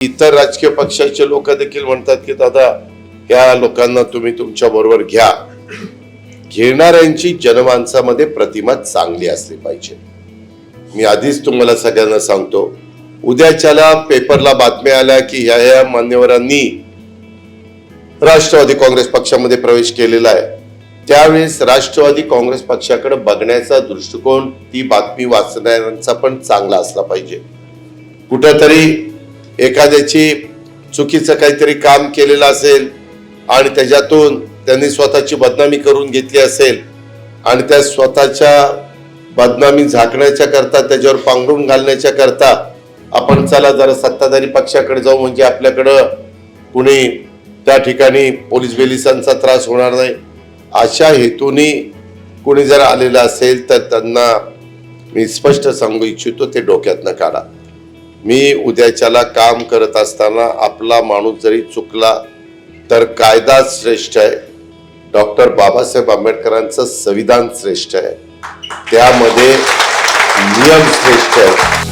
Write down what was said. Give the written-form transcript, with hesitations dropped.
इतर राजकीय पक्षाचे लोक देखील म्हणतात की दादा या लोकांना तुम्ही तुमच्या बरोबर घ्या. घेणाऱ्यांची जनमानसामध्ये प्रतिमा चांगली असली पाहिजे. मी आधीच तुम्हाला सगळ्यांना सांगतो, उद्याच्याला पेपरला बातम्या आल्या की ह्या मान्यवरांनी राष्ट्रवादी काँग्रेस पक्षामध्ये प्रवेश केलेला आहे, त्यावेळेस राष्ट्रवादी काँग्रेस पक्षाकडे बघण्याचा दृष्टिकोन ती बातमी वाचणाऱ्यांचा पण चांगला असला पाहिजे. कुठेतरी एखाद्याची चुकीचं काहीतरी काम केलेलं असेल आणि त्याच्यातून त्यांनी स्वतःची बदनामी करून घेतली असेल आणि त्या स्वतःच्या बदनामी झाकण्याच्या करता, त्याच्यावर पांघरून घालण्याच्या करता आपण चला जरा सत्ताधारी पक्षाकडे जाऊ, म्हणजे आपल्याकडं कुणी त्या ठिकाणी पोलीस बेलिसांचा त्रास होणार नाही, अशा हेतूने कुणी जर आलेलं असेल तर त्यांना मी स्पष्ट सांगू इच्छितो, ते डोक्यातनं काढा. मी उद्याच्याला काम करत असताना आपला माणूस जरी चुकला तर कायदा श्रेष्ठ आहे, डॉक्टर बाबासाहेब आंबेडकरांचं संविधान श्रेष्ठ आहे, त्यामध्ये नियम श्रेष्ठ आहे.